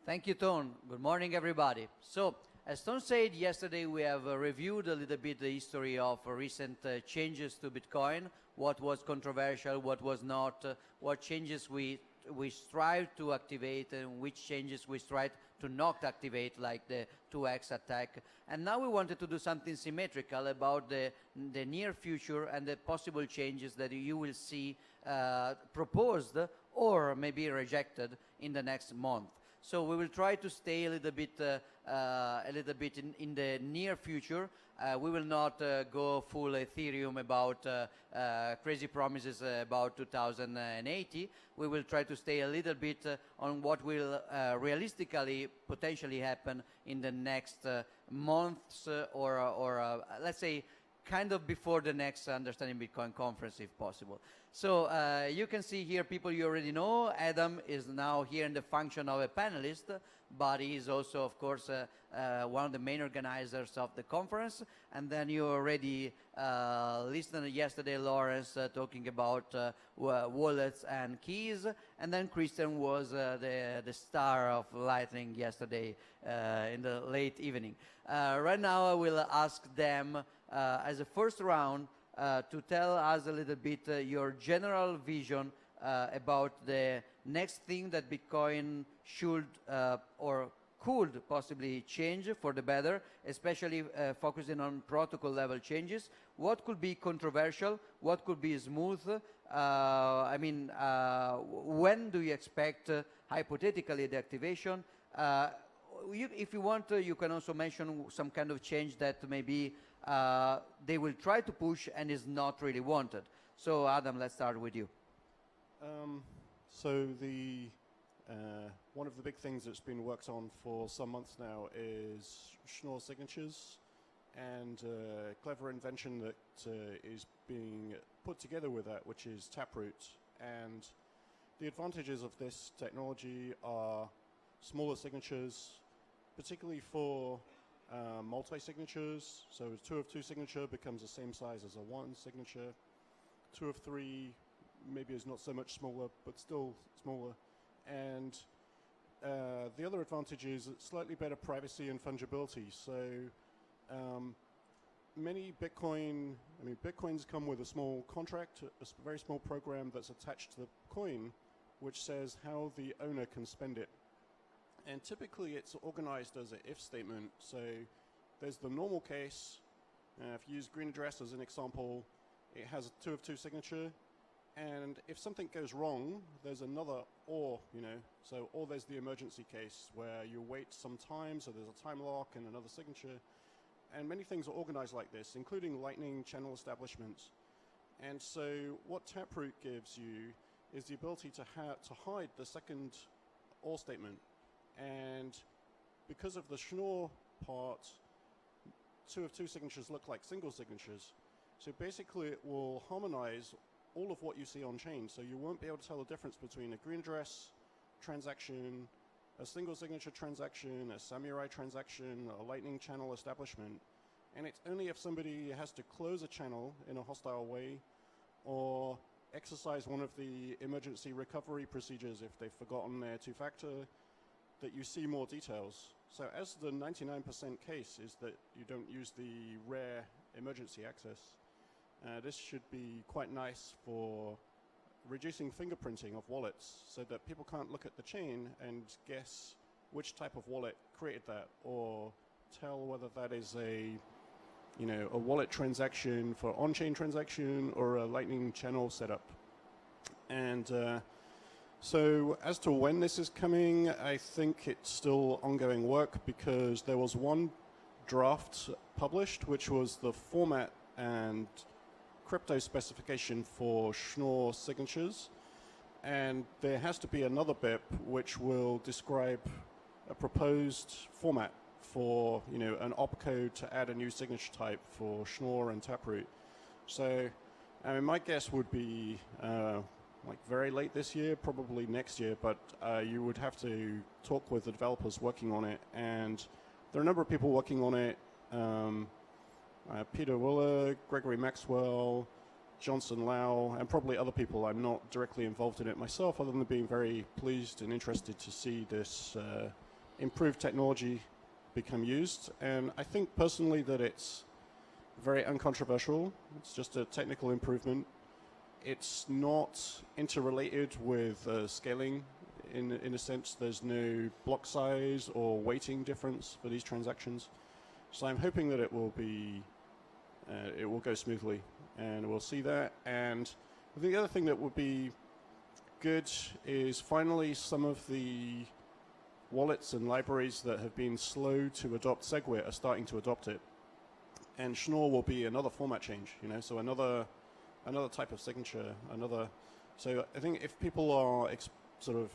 Thank you, Tone. Good morning, everybody. So, as Tone said yesterday, we have reviewed a little bit the history of recent changes to Bitcoin, what was controversial, what was not, what changes we strive to activate and which changes we strive to not activate, like the 2x attack. And now we wanted to do something symmetrical about the near future and the possible changes that you will see proposed or maybe rejected in the next month. So we will try to stay a little bit in the near future. We will not go full Ethereum about crazy promises about 2080. We will try to stay a little bit on what will realistically potentially happen in the next months or let's say kind of before the next Understanding Bitcoin conference, if possible. So you can see here people you already know. Adam is now here in the function of a panelist, but he is also, of course, one of the main organizers of the conference. And then you already listened yesterday, Lawrence, talking about wallets and keys. And then Christian was the star of Lightning yesterday in the late evening. Right now, I will ask them as a first round to tell us a little bit your general vision about the next thing that Bitcoin should or could possibly change for the better, especially focusing on protocol level changes. What could be controversial? What could be smooth? When do you expect, hypothetically, the activation? If you want, you can also mention some kind of change that maybe they will try to push and is not really wanted. So, Adam, let's start with you. One of the big things that's been worked on for some months now is Schnorr signatures, and a clever invention that is being put together with that, which is Taproot. And the advantages of this technology are smaller signatures, particularly for multi-signatures. So a 2 of 2 signature becomes the same size as a 1 signature. 2 of 3 maybe is not so much smaller, but still smaller. And the other advantage is slightly better privacy and fungibility. So many Bitcoins come with a small contract, a very small program that's attached to the coin, which says how the owner can spend it. And typically it's organized as an if statement. So there's the normal case. If you use green address as an example, it has a 2 of 2 signature. And if something goes wrong, there's another or, or there's the emergency case where you wait some time, so there's a time lock and another signature. And many things are organized like this, including Lightning channel establishments. And so what Taproot gives you is the ability to hide the second or statement. And because of the Schnorr part, 2 of 2 signatures look like single signatures. So basically it will harmonize all of what you see on chain. So you won't be able to tell the difference between a green address transaction, a single signature transaction, a samurai transaction, a Lightning channel establishment. And it's only if somebody has to close a channel in a hostile way or exercise one of the emergency recovery procedures if they've forgotten their 2-factor that you see more details. So as the 99% case is that you don't use the rare emergency access, this should be quite nice for reducing fingerprinting of wallets so that people can't look at the chain and guess which type of wallet created that or tell whether that is a wallet transaction for on-chain transaction or a Lightning channel setup. And so as to when this is coming, I think it's still ongoing work because there was one draft published, which was the format and crypto specification for Schnorr signatures. And there has to be another BIP which will describe a proposed format for an opcode to add a new signature type for Schnorr and Taproot. So my guess would be like very late this year, probably next year, but you would have to talk with the developers working on it. And there are a number of people working on it. Peter Willer, Gregory Maxwell, Johnson Lau, and probably other people. I'm not directly involved in it myself, other than being very pleased and interested to see this improved technology become used. And I think personally that it's very uncontroversial. It's just a technical improvement. It's not interrelated with scaling. In a sense, there's no block size or weighting difference for these transactions. So I'm hoping that it will go smoothly, and we'll see that. And I think the other thing that would be good is finally some of the wallets and libraries that have been slow to adopt SegWit are starting to adopt it. And Schnorr will be another format change, so another type of signature, So I think if people are sort of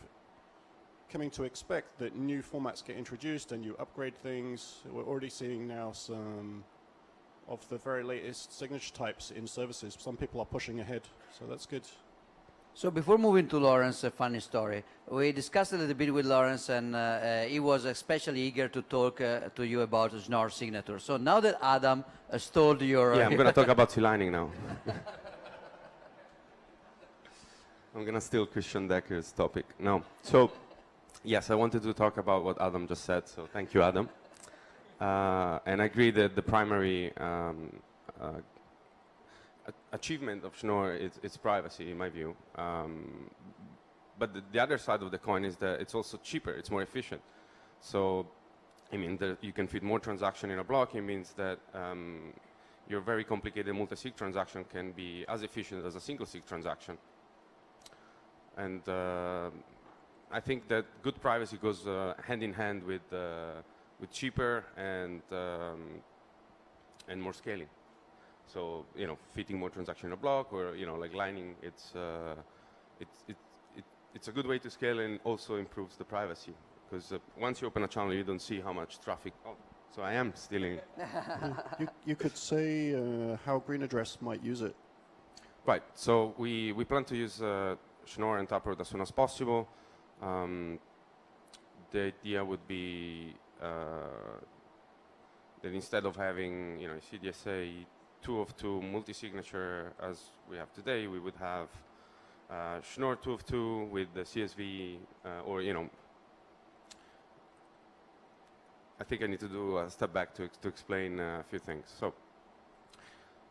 coming to expect that new formats get introduced and you upgrade things, we're already seeing now some of the very latest signature types in services. Some people are pushing ahead, so that's good. So before moving to Lawrence, a funny story. We discussed a little bit with Lawrence, and he was especially eager to talk to you about Schnorr signature. So now that Adam stole your... Yeah, I'm going to talk about C-lining now. I'm going to steal Christian Decker's topic. No. So, yes, I wanted to talk about what Adam just said, so thank you, Adam. And I agree that the primary achievement of Schnorr is privacy, in my view. But the other side of the coin is that it's also cheaper, it's more efficient. So, I mean, you can fit more transaction in a block. It means that your very complicated multi-sig transaction can be as efficient as a single-sig transaction. And I think that good privacy goes hand in hand with cheaper and more scaling. So, fitting more transaction in a block, or like lining, it's a good way to scale, and also improves the privacy, because once you open a channel, you don't see how much traffic. Oh, so I am stealing. You could say how Green Address might use it. Right. So we plan to use Schnorr and Taproot as soon as possible. The idea would be that instead of having CDSA 2 of 2 multi-signature as we have today, we would have Schnorr 2 of 2 with the CSV, or I think I need to do a step back to explain a few things. So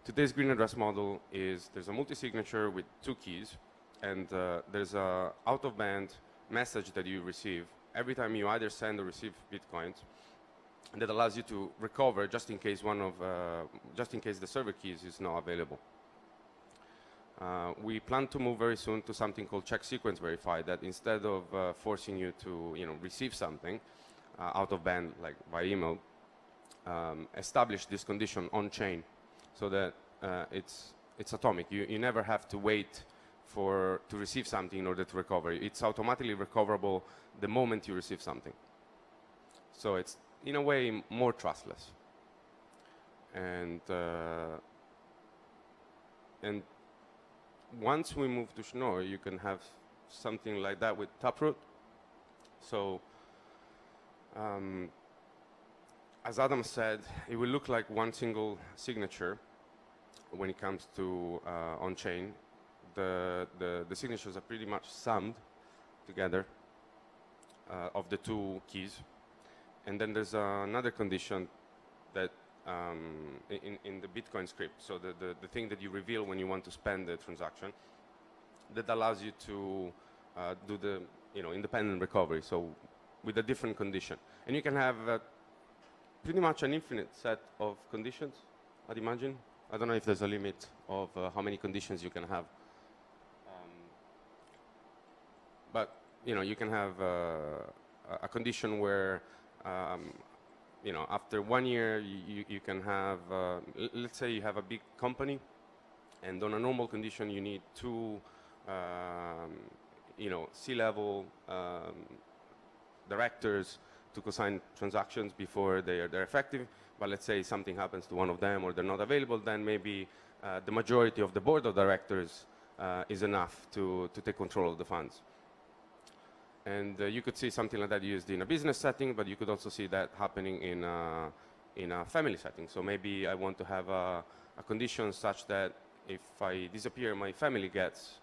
today's green address model is there's a multi-signature with 2 keys, and there's a out-of-band message that you receive every time you either send or receive Bitcoins, that allows you to recover just in case the server keys is not available. We plan to move very soon to something called check sequence verify, that instead of forcing you to receive something out of band, like by email, establish this condition on chain, so that it's atomic. You never have to wait to receive something in order to recover. It's automatically recoverable the moment you receive something. So it's in a way more trustless. And once we move to Schnorr, you can have something like that with Taproot. So as Adam said, it will look like one single signature when it comes to on-chain. The signatures are pretty much summed together of the 2 keys. And then there's another condition that in the Bitcoin script, so the thing that you reveal when you want to spend the transaction, that allows you to do the independent recovery, so with a different condition. And you can have pretty much an infinite set of conditions, I'd imagine. I don't know if there's a limit of how many conditions you can have. But you can have a condition where after 1 year, you can have, let's say you have a big company, and on a normal condition, you need 2, C-level directors to consign transactions before they're effective. But let's say something happens to one of them, or they're not available, then maybe the majority of the board of directors is enough to take control of the funds. And you could see something like that used in a business setting, but you could also see that happening in a family setting. So maybe I want to have a condition such that if I disappear, my family gets,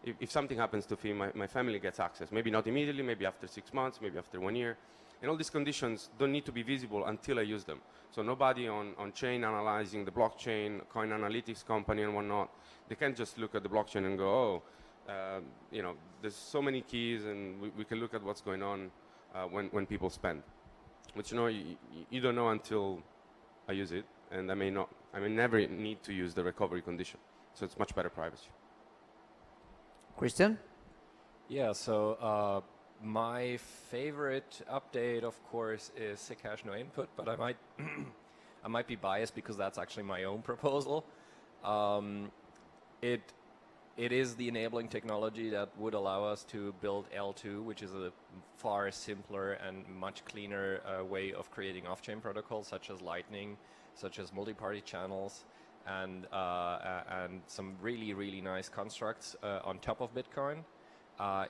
if something happens to me, my family gets access. Maybe not immediately, maybe after 6 months, maybe after 1 year. And all these conditions don't need to be visible until I use them. So nobody on chain analyzing the blockchain, coin analytics company and whatnot, they can't just look at the blockchain and go, oh, you know, there's so many keys and we can look at what's going on when people spend. Which, you know, you don't know until I use it, and I may never need to use the recovery condition. So it's much better privacy. Christian? Yeah, so my favorite update, of course, is sick hash no input, but I might be biased because that's actually my own proposal. It is the enabling technology that would allow us to build L2, which is a far simpler and much cleaner way of creating off-chain protocols, such as Lightning, such as multi-party channels, and some really, really nice constructs on top of Bitcoin.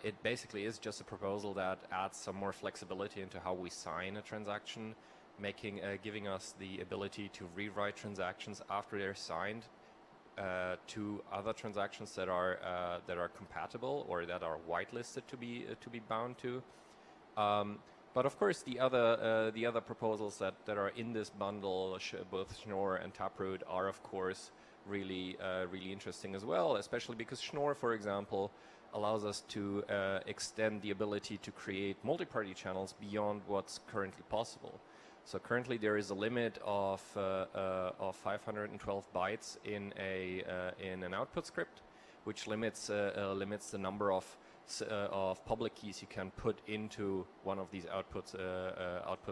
It basically is just a proposal that adds some more flexibility into how we sign a transaction, giving us the ability to rewrite transactions after they're signed to other transactions that are compatible or that are whitelisted to be bound to. But of course, the other proposals that are in this bundle, both Schnorr and Taproot, are of course really interesting as well. Especially because Schnorr, for example, allows us to extend the ability to create multi-party channels beyond what's currently possible. So currently there is a limit of 512 bytes in an output script, which limits the number of public keys you can put into one of these output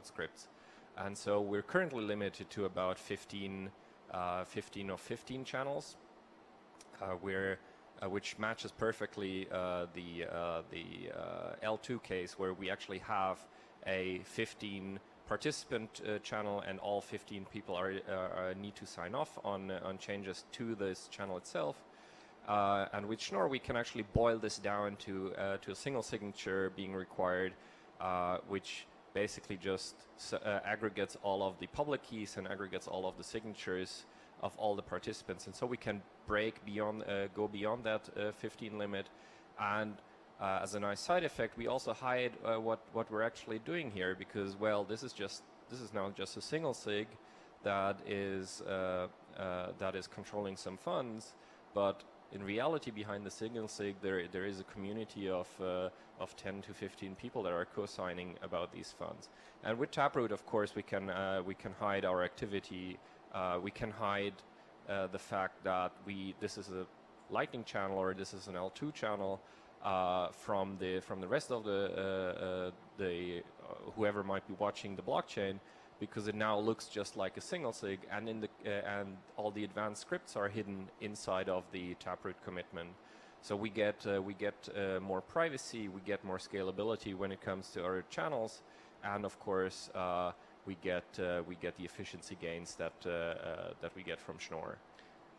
scripts. And so we're currently limited to about 15 channels, which matches perfectly the L2 case, where we actually have a 15 participant channel, and all 15 people need to sign off on changes to this channel itself. And with Schnorr, we can actually boil this down to a single signature being required, which basically just aggregates all of the public keys and aggregates all of the signatures of all the participants. And so we can go beyond that 15 limit. And as a nice side effect, we also hide what we're actually doing here, because, well, this is now just a single sig that is controlling some funds, but in reality, behind the single sig, there is a community of 10 to 15 people that are co-signing about these funds. And with Taproot, of course, we can hide our activity. We can hide the fact that this is a Lightning channel or this is an L2 channel from the rest of the whoever might be watching the blockchain, because it now looks just like a single sig, and and all the advanced scripts are hidden inside of the Taproot commitment. So we get more privacy, we get more scalability when it comes to our channels, and of course we get the efficiency gains that we get from Schnorr.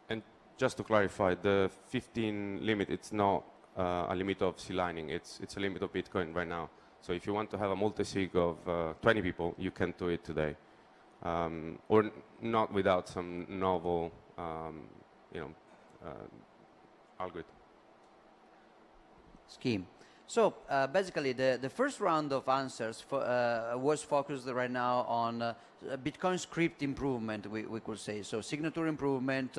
And just to clarify, the 15 limit, it's not a limit of C-lining, it's a limit of Bitcoin right now. So if you want to have a multi-sig of 20 people, you can do it today. Or not without some novel algorithm. Scheme. So basically the first round of answers was focused right now on Bitcoin script improvement, we could say. So signature improvement,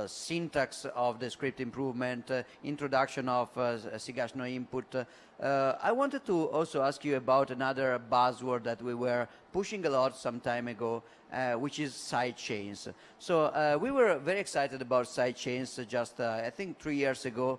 syntax of the script improvement, introduction of sick hash no input. I wanted to also ask you about another buzzword that we were pushing a lot some time ago, which is side chains. So we were very excited about side chains just I think 3 years ago,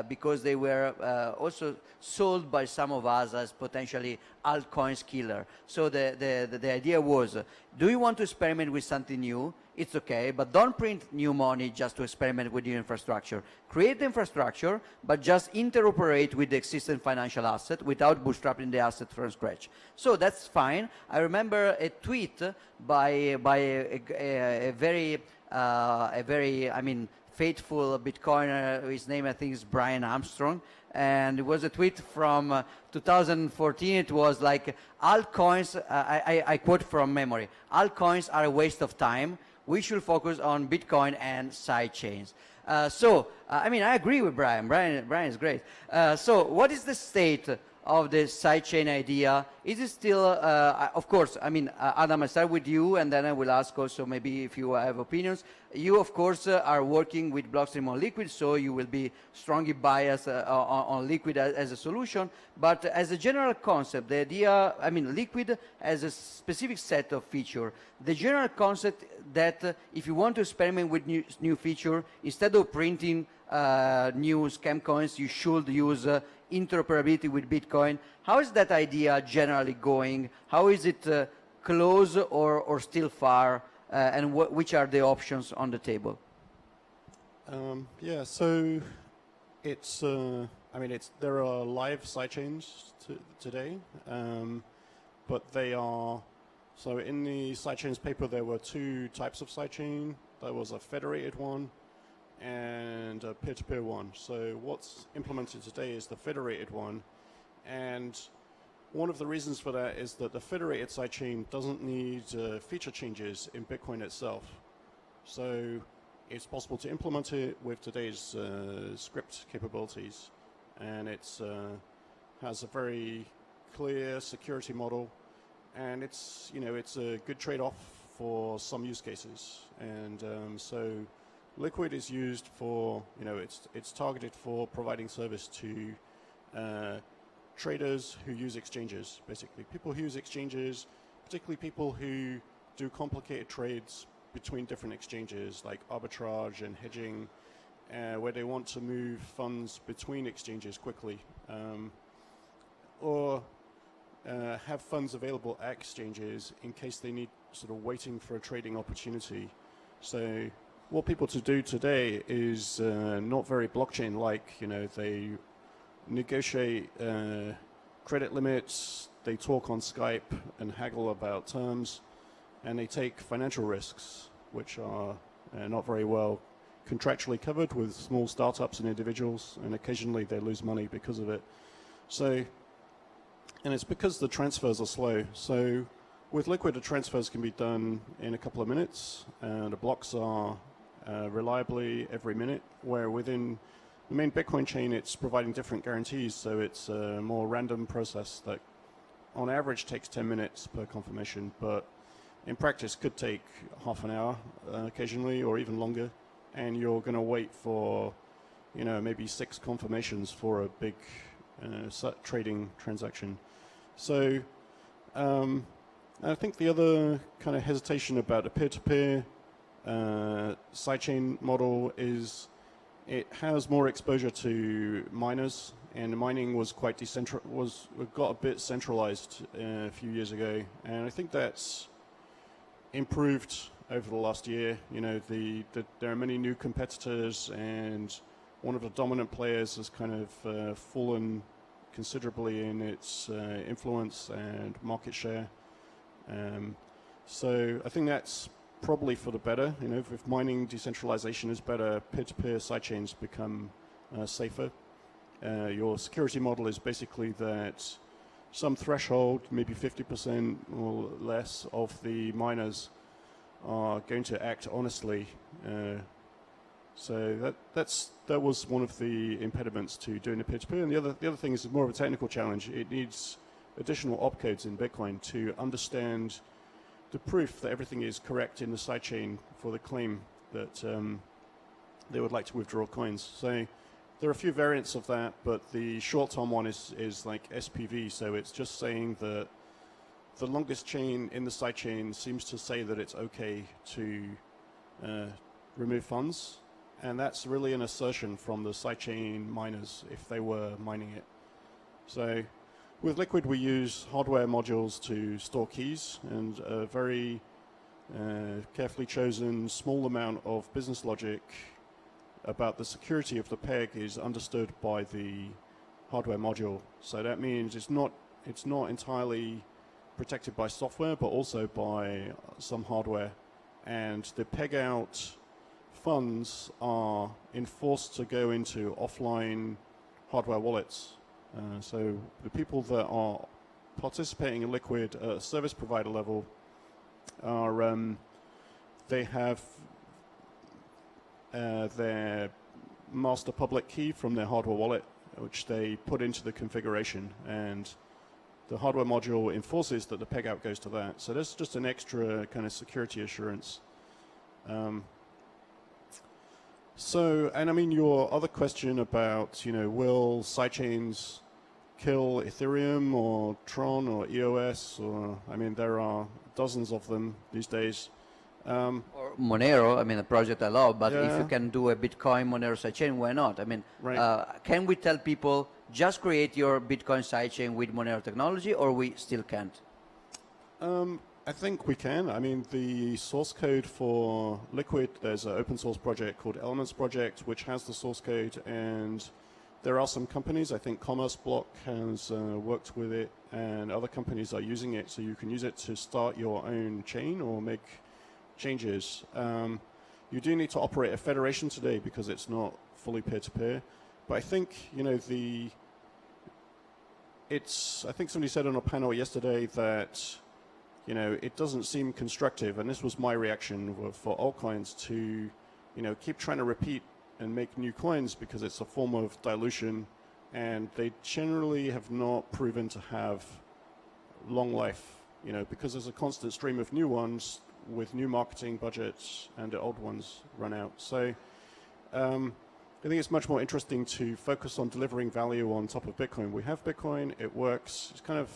because they were also sold by some of us as potentially altcoins killer. So the idea was, do you want to experiment with something new? It's okay, but don't print new money just to experiment with new infrastructure. Create the infrastructure, but just interoperate with the existing financial asset without bootstrapping the asset from scratch. So that's fine. I remember a tweet by a very faithful Bitcoiner. His name, I think, is Brian Armstrong. And it was a tweet from 2014. It was like, altcoins, I quote from memory, altcoins are a waste of time. We should focus on Bitcoin and side chains. I mean, I agree with Brian. Brian is great. So what is the state of the sidechain idea? Is it still, of course, I mean, Adam, I start with you, and then I will ask also maybe if you have opinions. You, of course, are working with Blockstream on Liquid, so you will be strongly biased on Liquid as a solution. But as a general concept, the idea, I mean, Liquid has a specific set of features. The general concept that if you want to experiment with new feature, instead of printing new scam coins, you should use interoperability with Bitcoin. How is that idea generally going? How is it close or still far? And which are the options on the table? Yeah, so it's, I mean, there are live sidechains today, but they are, so in the sidechains paper there were two types of sidechain. There was a federated one and a peer-to-peer one. So what's implemented today is the federated one, and one of the reasons for that is that the federated sidechain doesn't need feature changes in Bitcoin itself. So it's possible to implement it with today's script capabilities, and it's has a very clear security model, and it's, you know, it's a good trade-off for some use cases. And so Liquid is used for, you know, it's targeted for providing service to traders who use exchanges, basically. People who use exchanges, particularly people who do complicated trades between different exchanges, like arbitrage and hedging, where they want to move funds between exchanges quickly, or have funds available at exchanges in case they need sort of waiting for a trading opportunity. So what people to do today is not very blockchain-like. You know, they negotiate credit limits, they talk on Skype and haggle about terms, and they take financial risks, which are not very well contractually covered with small startups and individuals, and occasionally they lose money because of it. So, and it's because the transfers are slow. So with Liquid, the transfers can be done in a couple of minutes, and the blocks are reliably every minute, where within the main Bitcoin chain, it's providing different guarantees, so it's a more random process that on average takes 10 minutes per confirmation, but in practice could take half an hour occasionally, or even longer, and you're going to wait for, you know, maybe 6 confirmations for a big trading transaction. So I think the other kind of hesitation about a peer-to-peer sidechain model is it has more exposure to miners, and mining was quite got a bit centralized a few years ago, and I think that's improved over the last year. You know, there are many new competitors, and one of the dominant players has kind of fallen considerably in its influence and market share. So I think that's probably for the better. You know, if mining decentralization is better, peer-to-peer sidechains become safer. Your security model is basically that some threshold, maybe 50% or less of the miners are going to act honestly. So that was one of the impediments to doing the peer-to-peer. And the other thing is more of a technical challenge. It needs additional opcodes in Bitcoin to understand the proof that everything is correct in the sidechain for the claim that they would like to withdraw coins. So there are a few variants of that, but the short-term one is like SPV, so it's just saying that the longest chain in the sidechain seems to say that it's okay to remove funds, and that's really an assertion from the sidechain miners if they were mining it. So with Liquid, we use hardware modules to store keys, and a very carefully chosen small amount of business logic about the security of the peg is understood by the hardware module. So that means it's not entirely protected by software, but also by some hardware. And the peg out funds are enforced to go into offline hardware wallets. So the people that are participating in Liquid at a service provider level are they have their master public key from their hardware wallet, which they put into the configuration, and the hardware module enforces that the peg out goes to that. So that's just an extra kind of security assurance. And I mean, your other question about, will sidechains kill Ethereum or Tron or EOS, or, I mean, there are dozens of them these days. Or Monero, I mean, a project I love, but Yeah. if you can do a Bitcoin Monero sidechain, why not? I mean, Right. can we tell people just create your Bitcoin sidechain with Monero technology, or we still can't? I think we can. I mean, the source code for Liquid, there's an open source project called Elements Project, which has the source code, and there are some companies, I think Commerce Block has worked with it, and other companies are using it, so you can use it to start your own chain or make changes. You do need to operate a federation today because it's not fully peer-to-peer, but I think, I think somebody said on a panel yesterday that it doesn't seem constructive, and this was my reaction for altcoins to, keep trying to repeat and make new coins because it's a form of dilution, and they generally have not proven to have long life, because there's a constant stream of new ones with new marketing budgets and the old ones run out. So I think it's much more interesting to focus on delivering value on top of Bitcoin. We have Bitcoin, it works. It's kind of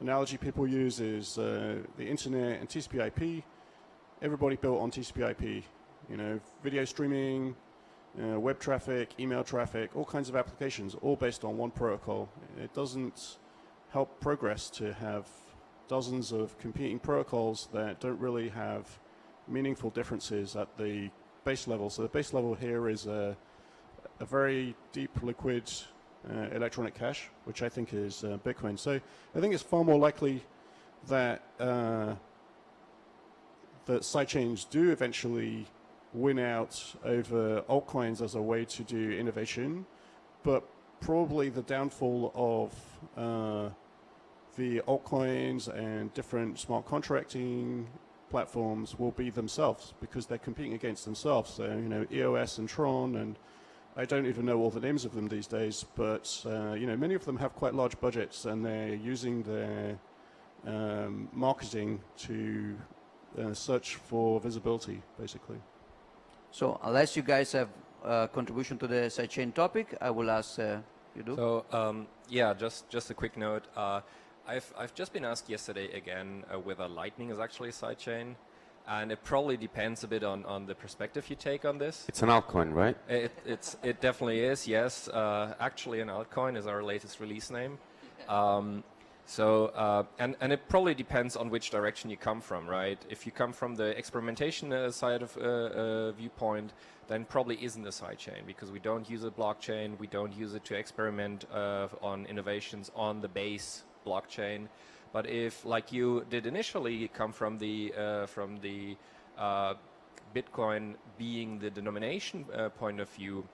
analogy people use is the internet and TCP/IP. Everybody built on TCP/IP. Video streaming, web traffic, email traffic, all kinds of applications, all based on one protocol. It doesn't help progress to have dozens of competing protocols that don't really have meaningful differences at the base level. So the base level here is a very deep liquid electronic cache, which I think is Bitcoin. So I think it's far more likely that that sidechains do eventually win out over altcoins as a way to do innovation, but probably the downfall of the altcoins and different smart contracting platforms will be themselves, because they're competing against themselves. So, EOS and Tron, and I don't even know all the names of them these days, but, many of them have quite large budgets, and they're using their marketing to search for visibility, basically. So unless you guys have a contribution to the sidechain topic, I will ask you do. So just a quick note. I've just been asked yesterday again whether Lightning is actually a sidechain, and it probably depends a bit on the perspective you take on this. It's an altcoin, right? It definitely is, yes. Actually, an altcoin is our latest release name. And it probably depends on which direction you come from, right? If you come from the experimentation side of viewpoint, then probably isn't a sidechain, because we don't use a blockchain, we don't use it to experiment on innovations on the base blockchain. But if, like you did initially, come from the Bitcoin being the denomination point of view,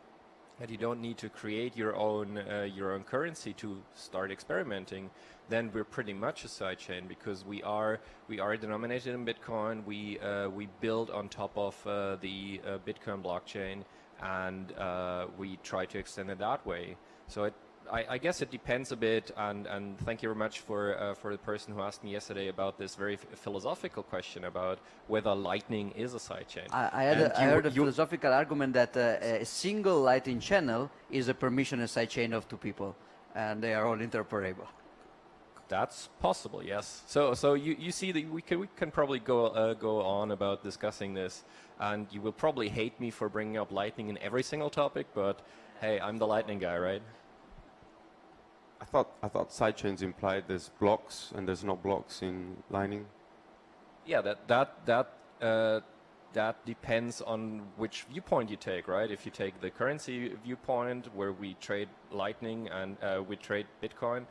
that you don't need to create your own currency to start experimenting, then we're pretty much a sidechain, because we are denominated in Bitcoin. We build on top of the Bitcoin blockchain, and we try to extend it that way. So I guess it depends a bit, and thank you very much for the person who asked me yesterday about this very philosophical question about whether Lightning is a sidechain. I heard a philosophical argument that a single Lightning channel is a permissionless sidechain of two people, and they are all interoperable. That's possible, yes. So you see that we can probably go on about discussing this, and you will probably hate me for bringing up Lightning in every single topic, but hey, I'm the Lightning guy, right? I thought sidechains implied there's blocks and there's no blocks in Lightning. Yeah, that depends on which viewpoint you take, right? If you take the currency viewpoint, where we trade Lightning and we trade Bitcoin,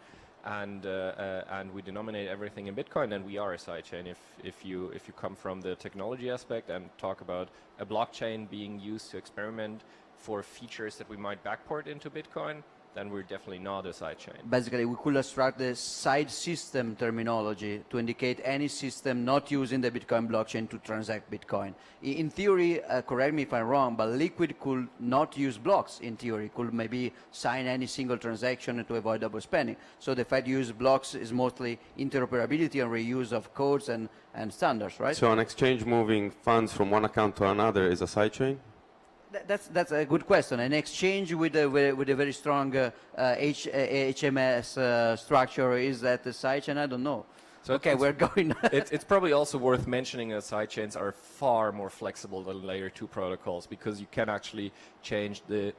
and we denominate everything in Bitcoin, then we are a sidechain. If you come from the technology aspect and talk about a blockchain being used to experiment for features that we might backport into Bitcoin, then we're definitely not a sidechain. Basically, we could abstract the side system terminology to indicate any system not using the Bitcoin blockchain to transact Bitcoin. In theory, correct me if I'm wrong, but Liquid could not use blocks in theory, could maybe sign any single transaction to avoid double spending. So the fact you use blocks is mostly interoperability and reuse of codes and standards, right? So an exchange moving funds from one account to another is a sidechain? That's a good question. An exchange with a very strong HMS structure, is that a sidechain? I don't know. So okay, we're going. It's probably also worth mentioning that sidechains are far more flexible than layer 2 protocols, because you can actually change the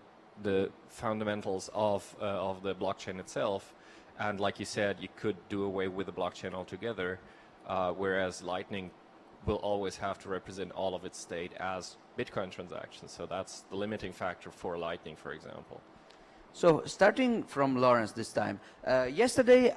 fundamentals of the blockchain itself, and like you said, you could do away with the blockchain altogether, whereas Lightning will always have to represent all of its state as Bitcoin transactions. So that's the limiting factor for Lightning, for example. So starting from Lawrence this time, yesterday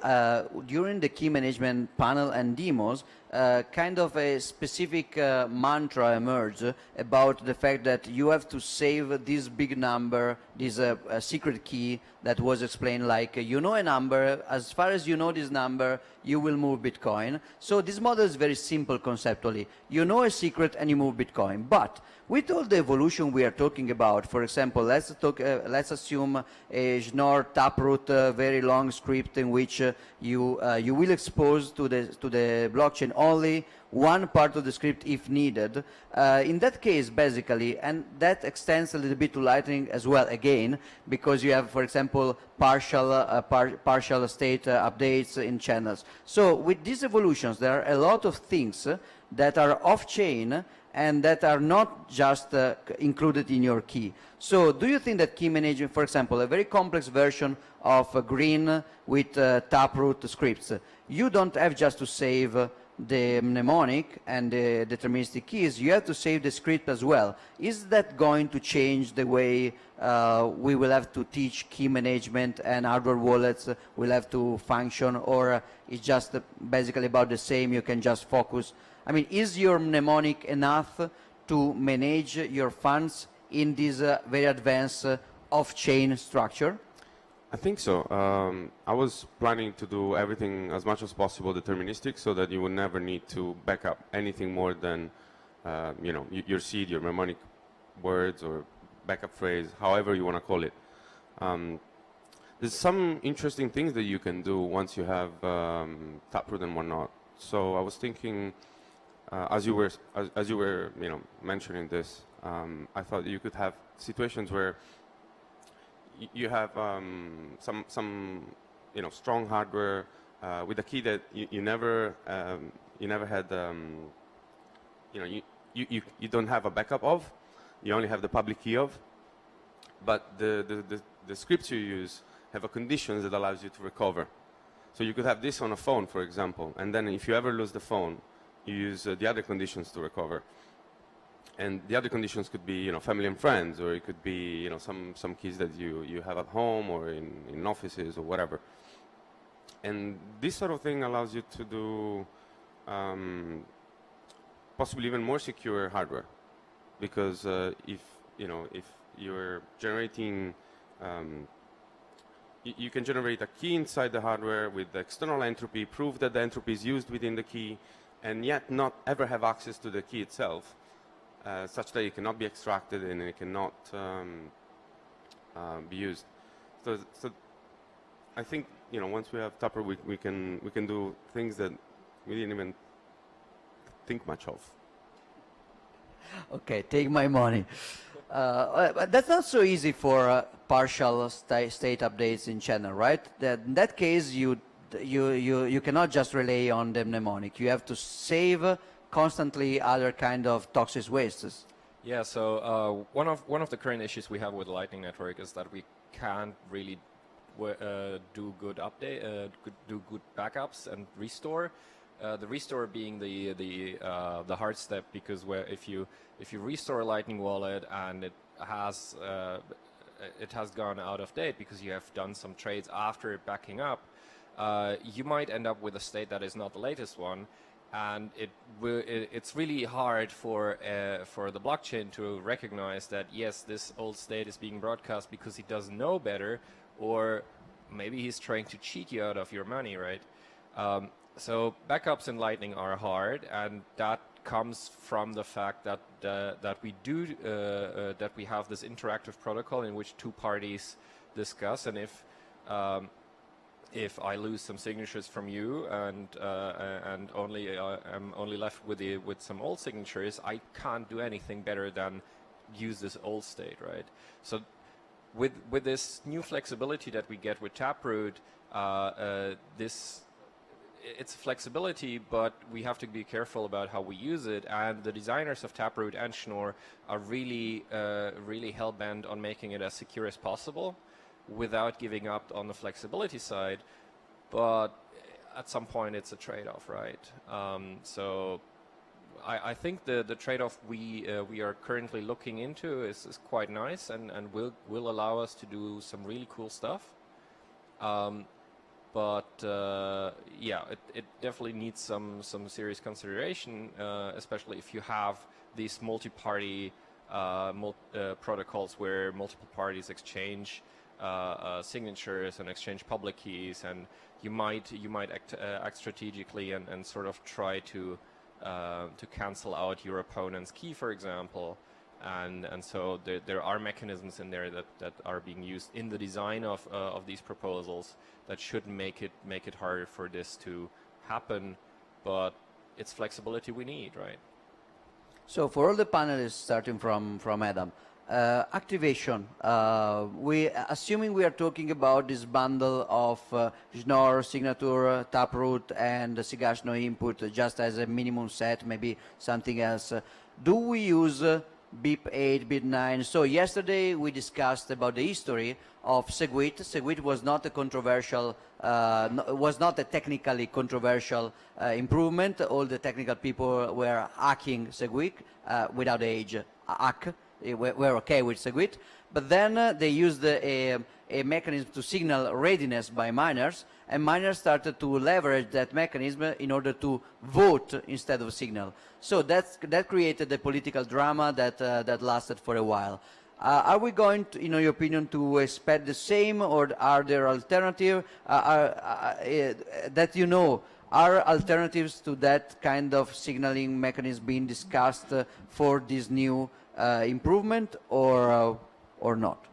during the key management panel and demos, kind of a specific mantra emerged about the fact that you have to save this big number, this secret key that was explained like, you know a number, as far as you know this number, you will move Bitcoin. So this model is very simple conceptually. You know a secret and you move Bitcoin. But with all the evolution we are talking about, for example, let's assume a Schnorr taproot very long script in which you will expose to the blockchain only one part of the script if needed. In that case, basically, and that extends a little bit to Lightning as well, again, because you have, for example, partial state updates in channels. So with these evolutions, there are a lot of things that are off-chain and that are not just included in your key. So do you think that key management, for example, a very complex version of Green with taproot scripts, you don't have just to save the mnemonic and the deterministic keys, you have to save the script as well. Is that going to change the way we will have to teach key management and hardware wallets will have to function, or it's just basically about the same, you can just focus? I mean, is your mnemonic enough to manage your funds in this very advanced off-chain structure? I think so. I was planning to do everything as much as possible deterministic, so that you would never need to back up anything more than your seed, your mnemonic words or backup phrase, however you want to call it. There's some interesting things that you can do once you have taproot and whatnot. So I was thinking, as you were mentioning this, I thought you could have situations where you have some strong hardware with a key that you never had, you don't have a backup of, you only have the public key of, but the scripts you use have a conditions that allows you to recover. So you could have this on a phone, for example, and then if you ever lose the phone, you use the other conditions to recover. And the other conditions could be, family and friends, or it could be, some keys that you have at home or in offices or whatever. And this sort of thing allows you to do possibly even more secure hardware, because if you're generating, you can generate a key inside the hardware with the external entropy, prove that the entropy is used within the key, and yet not ever have access to the key itself. Such that it cannot be extracted and it cannot be used. So I think once we have Taproot, we can do things that we didn't even think much of. Okay, take my money. But that's not so easy for partial state updates in channel, right? In that case, you cannot just rely on the mnemonic. You have to save constantly other kind of toxic wastes. Yeah, so one of the current issues we have with the Lightning Network is that we can't really do good backups and restore. The restore being the hard step, because if you restore a Lightning wallet and it has gone out of date because you have done some trades after backing up, you might end up with a state that is not the latest one. And it's really hard for the blockchain to recognize that, yes, this old state is being broadcast because it doesn't know better, or maybe he's trying to cheat you out of your money, right? So backups in Lightning are hard, and that comes from the fact that that we have this interactive protocol in which two parties discuss, and if I lose some signatures from you and I'm only left with some old signatures, I can't do anything better than use this old state, right? So with this new flexibility that we get with Taproot, it's flexibility, but we have to be careful about how we use it. And the designers of Taproot and Schnorr are really hell-bent on making it as secure as possible, without giving up on the flexibility side. But at some point it's a trade-off, right? So I think the trade-off we are currently looking into is quite nice, and will allow us to do some really cool stuff. But yeah, it definitely needs some serious consideration, especially if you have these multi-party protocols where multiple parties exchange signatures and exchange public keys, and you might act strategically and sort of try to cancel out your opponent's key, for example. And so there are mechanisms in there that are being used in the design of these proposals that should make it harder for this to happen, but it's flexibility we need, right? So for all the panelists, starting from Adam, activation. Assuming we are talking about this bundle of Schnorr, Signature, Taproot, and Sigash no input, just as a minimum set, maybe something else. Do we use BIP 8, BIP 9? So yesterday we discussed about the history of Segwit. Segwit was not a controversial, was not a technically controversial improvement. All the technical people were hacking Segwit without age hack. We're okay with Segwit, but then they used a mechanism to signal readiness by miners, and miners started to leverage that mechanism in order to vote instead of signal. So that created a political drama that lasted for a while. Are we going to, in your opinion, to expect the same, or are there alternatives that you know? Are alternatives to that kind of signaling mechanism being discussed for this new improvement, or not?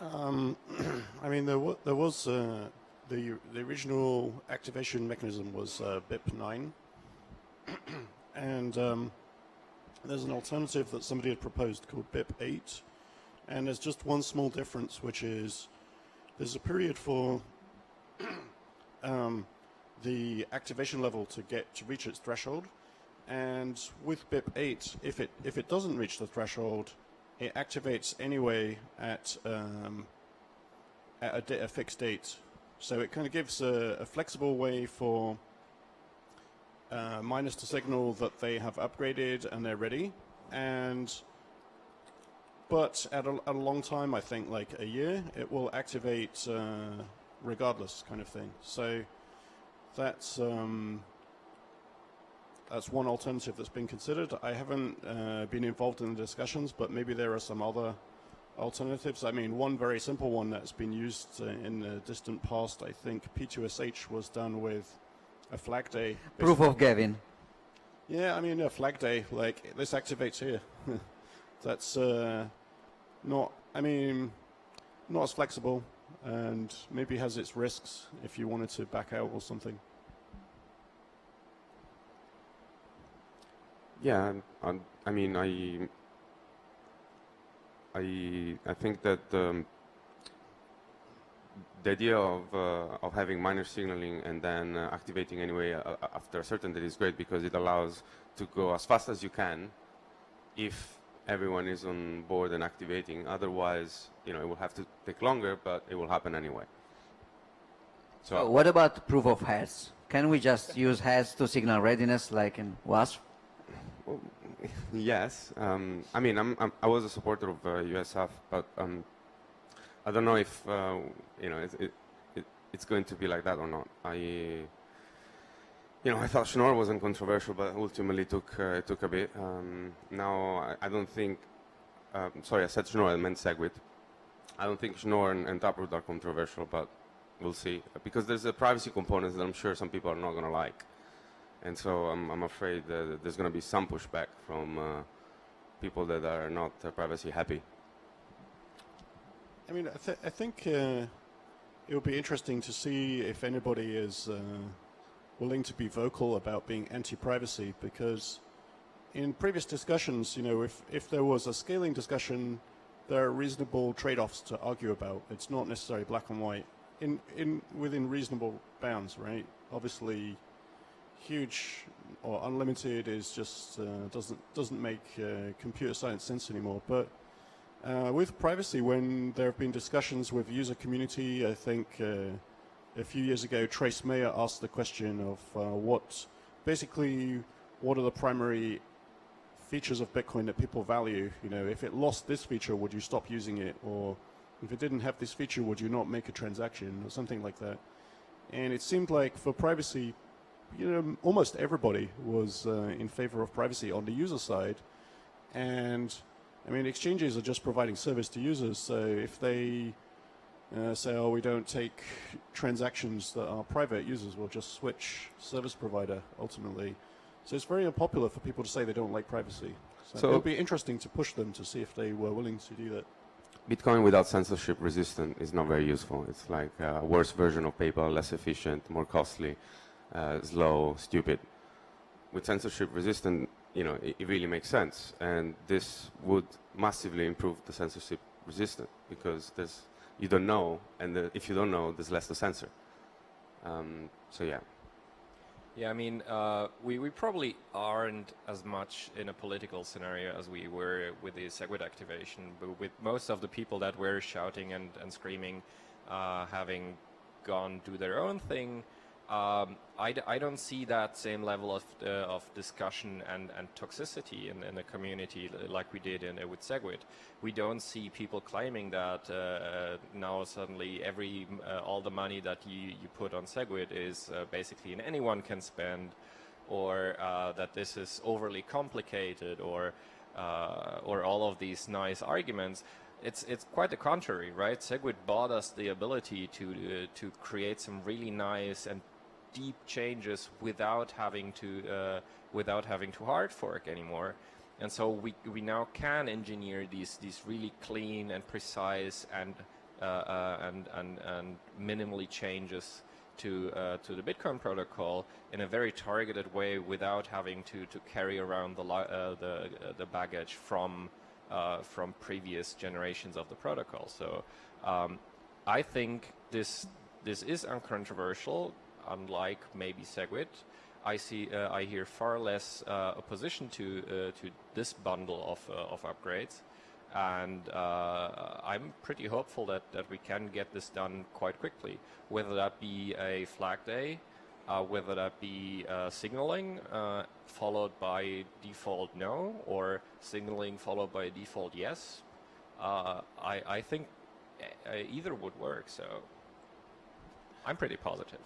I mean, there was the original activation mechanism was BIP 9, and there's an alternative that somebody had proposed called BIP 8, and there's just one small difference, which is there's a period for the activation level to reach its threshold, and with BIP 8, if it doesn't reach the threshold, it activates anyway at a fixed date. So it kind of gives a flexible way for miners to signal that they have upgraded and they're ready. But at a long time, I think like a year, it will activate regardless, kind of thing. So that's one alternative that's been considered. I haven't been involved in the discussions, but maybe there are some other alternatives. I mean, one very simple one that's been used in the distant past, I think P2SH was done with a flag day. Proof of Gavin. Yeah, I mean, a flag day, like this activates here. That's not as flexible, and maybe has its risks if you wanted to back out or something. Yeah, I mean, I think that the idea of having miner signaling and then activating anyway after a certain date is great, because it allows to go as fast as you can if everyone is on board and activating. Otherwise, it will have to take longer, but it will happen anyway. So what about proof of hash? Can we just use hash to signal readiness like in WASP? Well, yes. I mean, I was a supporter of USF, but I don't know if it's going to be like that or not. I thought Schnorr wasn't controversial, but ultimately took a bit. Now I don't think. Sorry, I said Schnorr. I meant Segwit. I don't think Schnorr and Taproot are controversial, but we'll see. Because there's a privacy component that I'm sure some people are not going to like. And so I'm afraid that there's going to be some pushback from people that are not privacy happy. I mean, I think it will be interesting to see if anybody is willing to be vocal about being anti-privacy, because in previous discussions, you know, if there was a scaling discussion, there are reasonable trade-offs to argue about. It's not necessarily black and white, within reasonable bounds, right? Obviously, huge or unlimited is just doesn't make computer science sense anymore. But with privacy, when there have been discussions with user community, I think a few years ago, Trace Mayer asked the question of what are the primary features of Bitcoin that people value? You know, if it lost this feature, would you stop using it? Or if it didn't have this feature, would you not make a transaction or something like that? And it seemed like for privacy, you know, almost everybody was in favor of privacy on the user side. And I mean, exchanges are just providing service to users. So if they say, oh, we don't take transactions that are private, users will just switch service provider ultimately. So it's very unpopular for people to say they don't like privacy. So it would be interesting to push them to see if they were willing to do that. Bitcoin without censorship resistant is not very useful. It's like a worse version of PayPal, less efficient, more costly, slow, stupid. With censorship resistant, you know, it really makes sense. And this would massively improve the censorship resistant, because you don't know, and if you don't know, there's less to censor. So yeah. Yeah, I mean, we probably aren't as much in a political scenario as we were with the SegWit activation, but with most of the people that were shouting and screaming, having gone do their own thing, I don't see that same level of discussion and toxicity in the community like we did with SegWit. We don't see people claiming that now suddenly all the money that you put on SegWit is basically anyone can spend, or that this is overly complicated, or all of these nice arguments. It's quite the contrary, right? SegWit bought us the ability to create some really nice and deep changes without having to hard fork anymore, and so we now can engineer these really clean and precise and minimally changes to the Bitcoin protocol in a very targeted way without having to carry around the baggage from previous generations of the protocol. So I think this is uncontroversial. Unlike maybe SegWit, I hear far less opposition to this bundle of upgrades, and I'm pretty hopeful that we can get this done quite quickly. Whether that be a flag day, whether that be signaling followed by default no, or signaling followed by default yes, I think either would work. So I'm pretty positive.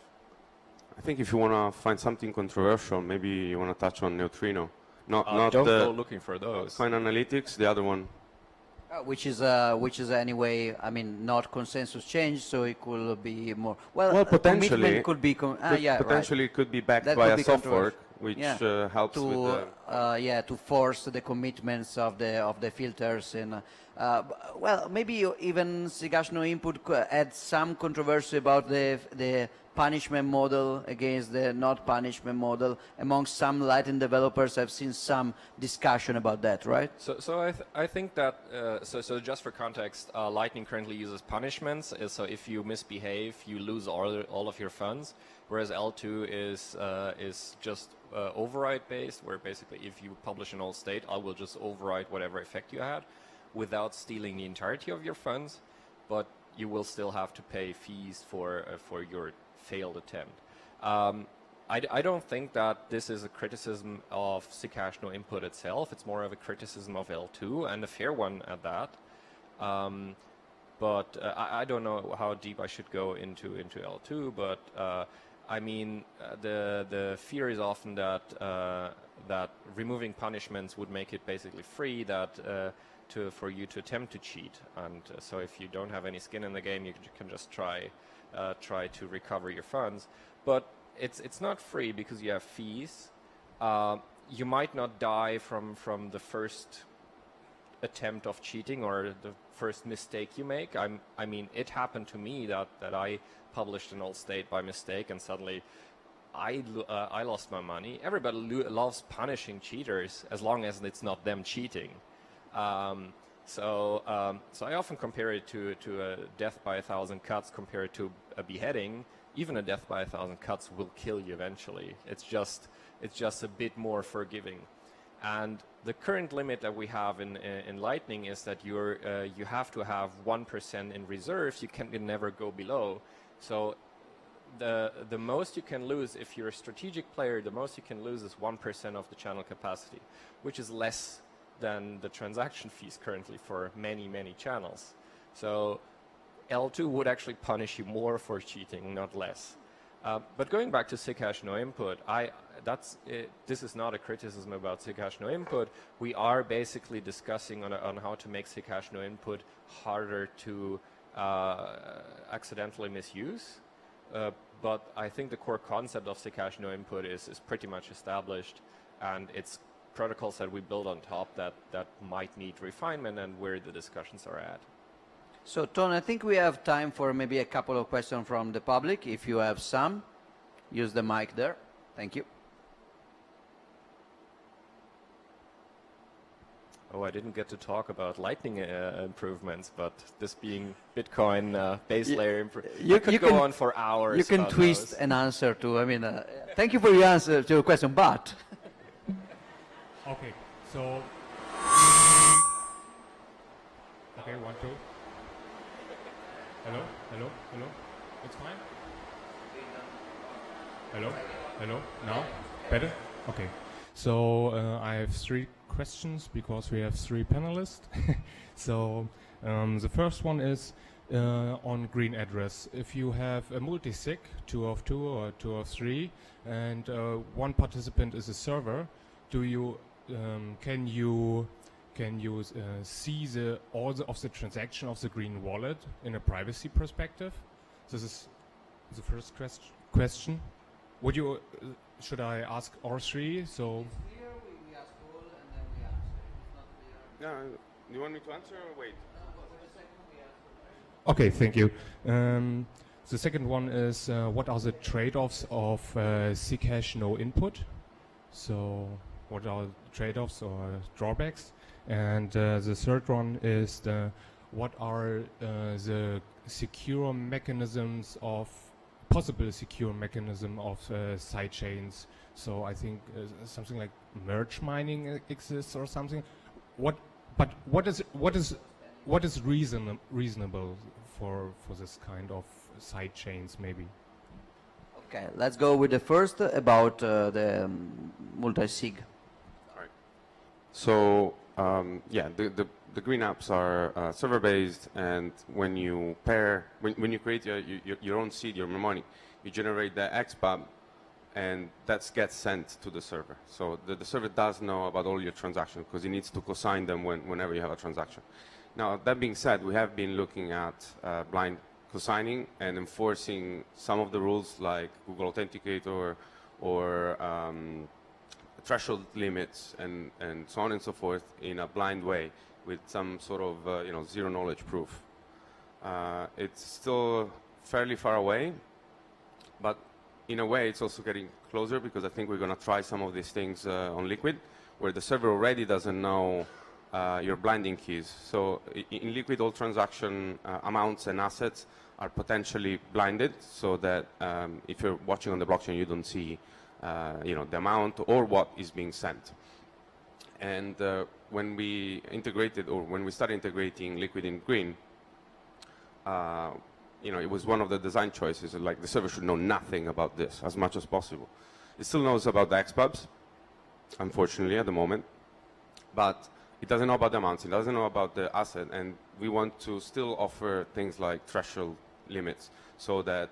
I think if you want to find something controversial, maybe you want to touch on neutrino. Not don't go looking for those. Coin analytics, the other one. Which is anyway, I mean, not consensus change, so it could be more. Well, potentially could be. Potentially right. could be backed That by could a be soft fork, which helps to, with to force the commitments of the filters in. Well, maybe even Giacomo input had some controversy about the punishment model against the not punishment model among some Lightning developers. I've seen some discussion about that, right? So I think that so just for context, Lightning currently uses punishments. So if you misbehave, you lose all of your funds. Whereas L2 is just override based, where basically if you publish an old state, I will just override whatever effect you had, without stealing the entirety of your funds, but you will still have to pay fees for your failed attempt. I don't think that this is a criticism of Zcash input itself. It's more of a criticism of L2, and a fair one at that. But I don't know how deep I should go into L2. But I mean, the fear is often that removing punishments would make it basically free. That for you to attempt to cheat. And so if you don't have any skin in the game, you can just try to recover your funds. But it's not free because you have fees. You might not die from the first attempt of cheating or the first mistake you make. I mean, it happened to me that I published an old state by mistake, and suddenly I lost my money. Everybody loves punishing cheaters as long as it's not them cheating. So I often compare it to a death by 1,000 cuts compared to a beheading. Even a death by 1,000 cuts will kill you eventually. It's just a bit more forgiving. And the current limit that we have in Lightning is that you have to have 1% in reserves. You can never go below. So the most you can lose, if you're a strategic player, the most you can lose is 1% of the channel capacity, which is less than the transaction fees currently for many channels. So L2 would actually punish you more for cheating, not less. But going back to SIG hash no input, this is not a criticism about SIG hash no input. We are basically discussing on how to make SIG hash no input harder to accidentally misuse. But I think the core concept of SIG hash no input is pretty much established, and it's protocols that we build on top that might need refinement, and where the discussions are at. So, Ton, I think we have time for maybe a couple of questions from the public. If you have some, use the mic there. Thank you. Oh, I didn't get to talk about Lightning improvements, but this being Bitcoin base layer, you could go on for hours. You can twist an answer to, I mean, thank you for your answer to your question, but. Okay, so. Okay, 1, 2. Hello? It's fine? Hello? Now? Better? Okay. So I have 3 questions because we have 3 panelists. So the first one is on green address. If you have a multi-sig, 2 of 2 or 2 of 3, and one participant is a server, can you see all of the transaction of the green wallet in a privacy perspective? This is the first question. Would you should I ask all 3? So. We ask all and then we answer. If not clear. Yeah, you want me to answer or wait? Okay, thank you. The second one is what are the trade-offs of SIG hash no input? So what are the trade-offs or drawbacks? And the third one is what are the secure mechanisms of possible secure mechanism of side chains? So I think something like merge mining exists or something. What is reasonable for this kind of side chains maybe? Okay, let's go with the first about the multi-sig. All right. So yeah, the green apps are server-based, and when you when you create your own seed, your mnemonic, you generate the XPub, and that gets sent to the server. So the server does know about all your transactions because it needs to cosign them whenever you have a transaction. Now, that being said, we have been looking at blind cosigning and enforcing some of the rules like Google Authenticator or threshold limits and so on and so forth in a blind way with some sort of zero knowledge proof. It's still fairly far away, but in a way it's also getting closer because I think we're going to try some of these things on Liquid, where the server already doesn't know your blinding keys. So in Liquid, all transaction amounts and assets are potentially blinded, so that if you're watching on the blockchain, you don't see the amount or what is being sent. And when we integrated, or when we started integrating Liquid in Green, it was one of the design choices. Like, the server should know nothing about this as much as possible. It still knows about the XPubs, unfortunately, at the moment, but it doesn't know about the amounts. It doesn't know about the asset, and we want to still offer things like threshold limits, so that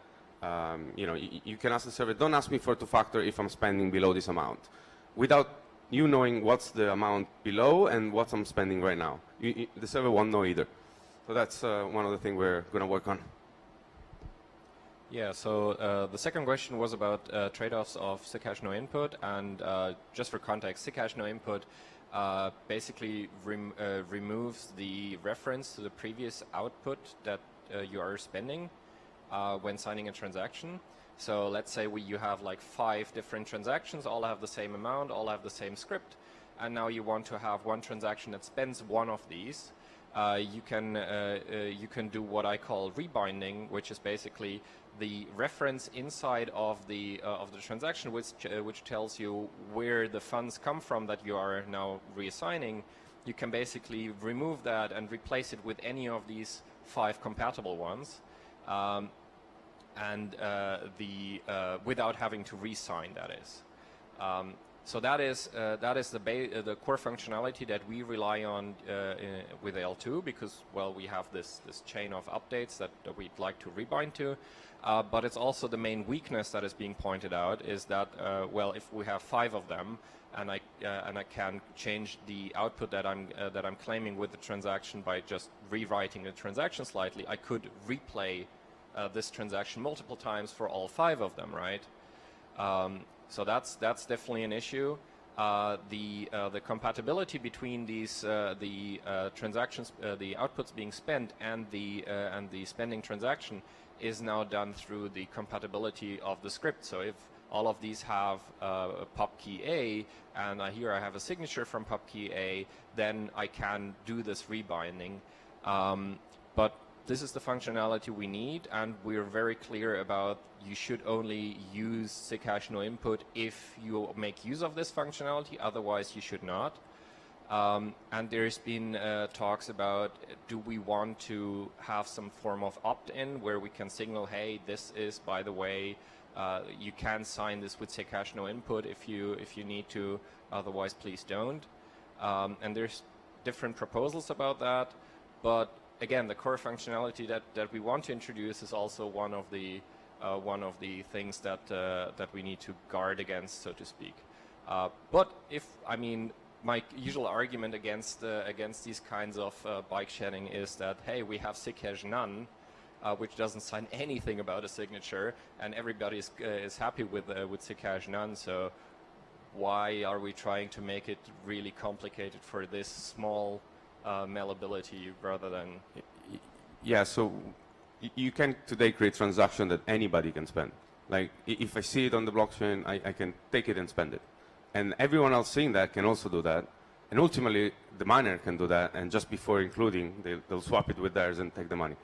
you can ask the server, don't ask me for two-factor if I'm spending below this amount, without you knowing what's the amount below and what I'm spending right now. the server won't know either. So that's one of the things we're going to work on. Yeah, so the second question was about trade-offs of Zcash no input, and just for context, Zcash no input basically removes the reference to the previous output that you are spending when signing a transaction. So let's say you have like 5 different transactions, all have the same amount, all have the same script, and now you want to have one transaction that spends one of these. You can do what I call rebinding, which is basically the reference inside of the transaction, which tells you where the funds come from that you are now reassigning. You can basically remove that and replace it with any of these 5 compatible ones, without having to re-sign. That is. So that is the core functionality that we rely on with L2, because, well, we have this chain of updates that we'd like to rebind to. But it's also the main weakness that is being pointed out, is that well, if we have 5 of them, and I can change the output that I'm claiming with the transaction by just rewriting the transaction slightly, I could replay this transaction multiple times for all 5 of them, right? So that's definitely an issue. The compatibility between these transactions, the outputs being spent, and the spending transaction is now done through the compatibility of the script. So if all of these have pub key A, and here I have a signature from pub key A, then I can do this rebinding. But this is the functionality we need, and we're very clear about you should only use Zcash no input if you make use of this functionality, otherwise you should not. And there's been talks about, do we want to have some form of opt-in where we can signal, hey, this is, by the way, you can sign this with Zcash no input if you need to, otherwise please don't. And there's different proposals about that, but again, the core functionality that we want to introduce is also one of the things that we need to guard against, so to speak. But my usual argument against these kinds of bike shedding is that, hey, we have Zcash none, which doesn't sign anything about a signature, and everybody is happy with Zcash none. So why are we trying to make it really complicated for this small malleability rather than? Yeah, so you can today create transaction that anybody can spend. Like if I see it on the blockchain, I can take it and spend it. And everyone else seeing that can also do that. And ultimately, the miner can do that, and just before including, they'll swap it with theirs and take the money.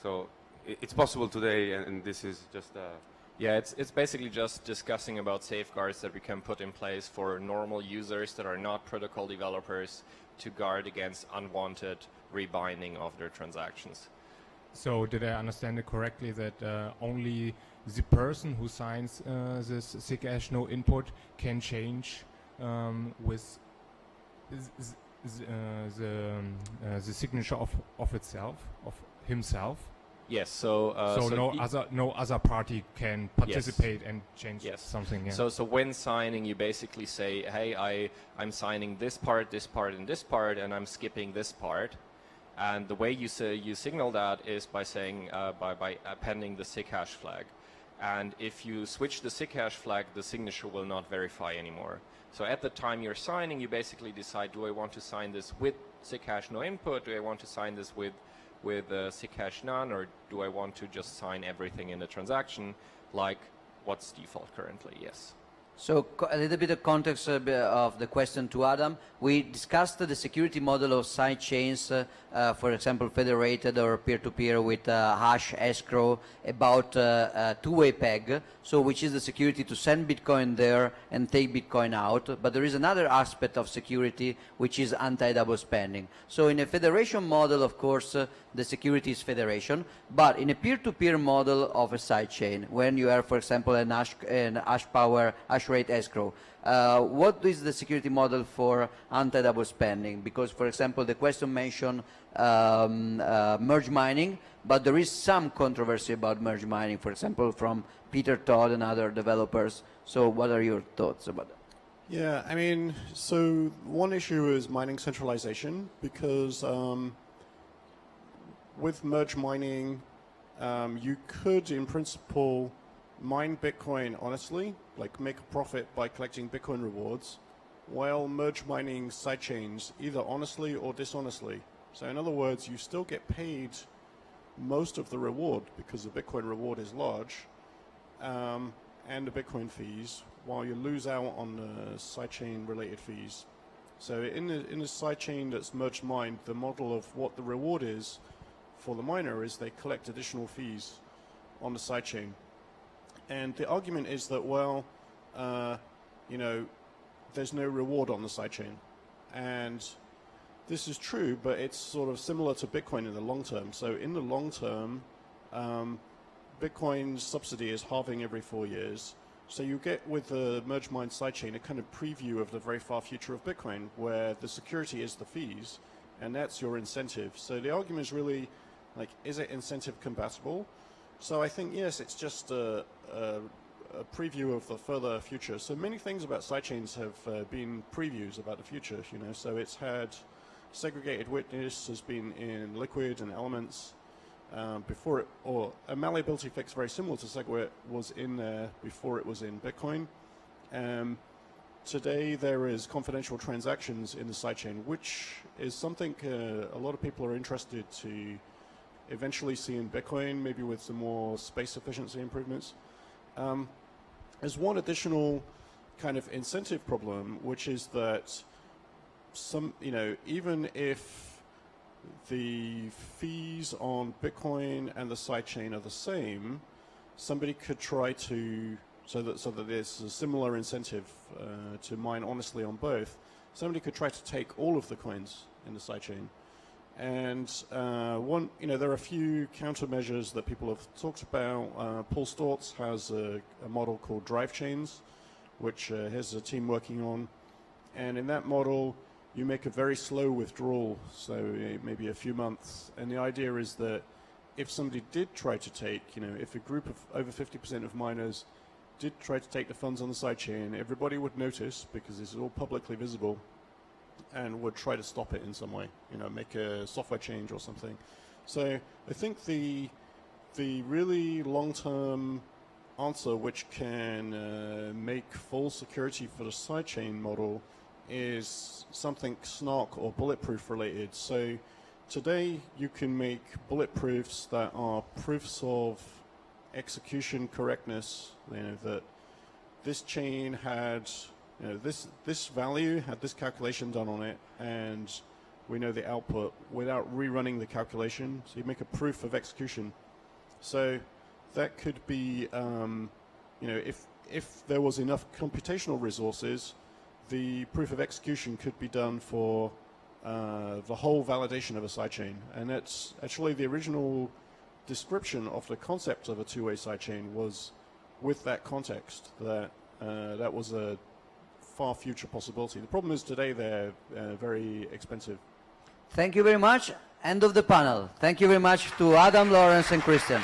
So it's possible today, and this is just yeah, it's basically just discussing about safeguards that we can put in place for normal users that are not protocol developers to guard against unwanted rebinding of their transactions. So did I understand it correctly that only the person who signs this Zcash no input can change with the signature of itself, of himself? Yes. So no other party can participate and change something. Yeah. So when signing, you basically say, hey, I'm signing this part, and this part, and I'm skipping this part. And the way you signal that is by saying by appending the Zcash flag. And if you switch the Zcash flag, the signature will not verify anymore. So at the time you're signing, you basically decide, do I want to sign this with Zcash no input? Do I want to sign this with Zcash none, or do I want to just sign everything in the transaction like what's default currently? Yes. So a little bit of context of the question to Adam. We discussed the security model of side chains, for example, federated or peer-to-peer with hash escrow, about two-way peg, so which is the security to send Bitcoin there and take Bitcoin out. But there is another aspect of security, which is anti-double spending. So in a federation model, of course, the security is federation, but in a peer-to-peer model of a sidechain, when you have, for example, an hash rate escrow, what is the security model for anti-double spending? Because, for example, the question mentioned merge mining, but there is some controversy about merge mining, for example, from Peter Todd and other developers. So what are your thoughts about that? Yeah, I mean, so one issue is mining centralization, because with merge mining, you could, in principle, mine Bitcoin honestly, like make a profit by collecting Bitcoin rewards, while merge mining sidechains either honestly or dishonestly. So in other words, you still get paid most of the reward because the Bitcoin reward is large, and the Bitcoin fees, while you lose out on the sidechain related fees. So in the sidechain that's merged mined, the model of what the reward is for the miner is they collect additional fees on the sidechain. And the argument is that, well, you know, there's no reward on the sidechain. And this is true, but it's sort of similar to Bitcoin in the long term. So in the long term, Bitcoin's subsidy is halving every 4 years. So you get, with the merge mine sidechain, a kind of preview of the very far future of Bitcoin, where the security is the fees, and that's your incentive. So the argument is really, like, is it incentive compatible? So I think, yes, it's just a preview of the further future. So many things about sidechains have been previews about the future, you know. So it's had segregated witness has been in Liquid and Elements before it, or a malleability fix very similar to SegWit was in there before it was in Bitcoin. Today there is confidential transactions in the sidechain, which is something a lot of people are interested to eventually see in Bitcoin, maybe with some more space efficiency improvements. There's one additional kind of incentive problem, which is that some, you know, even if the fees on Bitcoin and the sidechain are the same, somebody could try to, so that there's a similar incentive to mine honestly on both, somebody could try to take all of the coins in the sidechain. And one, you know, there are a few countermeasures that people have talked about. Paul Stortz has a model called drive chains, which has a team working on. And in that model, you make a very slow withdrawal, so maybe a few months. And the idea is that if somebody did try to take, you know, if a group of over 50% of miners did try to take the funds on the sidechain, everybody would notice because this is all publicly visible, and would try to stop it in some way, you know, make a software change or something. So I think the really long-term answer, which can make full security for the sidechain model, is something snark or bulletproof related. So today you can make bulletproofs that are proofs of execution correctness, you know, that this chain had, you know, this value had this calculation done on it, and we know the output without rerunning the calculation. So you make a proof of execution. So that could be, you know, if there was enough computational resources, the proof of execution could be done for the whole validation of a sidechain. And that's actually the original description of the concept of a two-way sidechain was with that context, that that was a far future possibility. The problem is today they're very expensive. Thank you very much. End of the panel. Thank you very much to Adam, Lawrence, and Christian.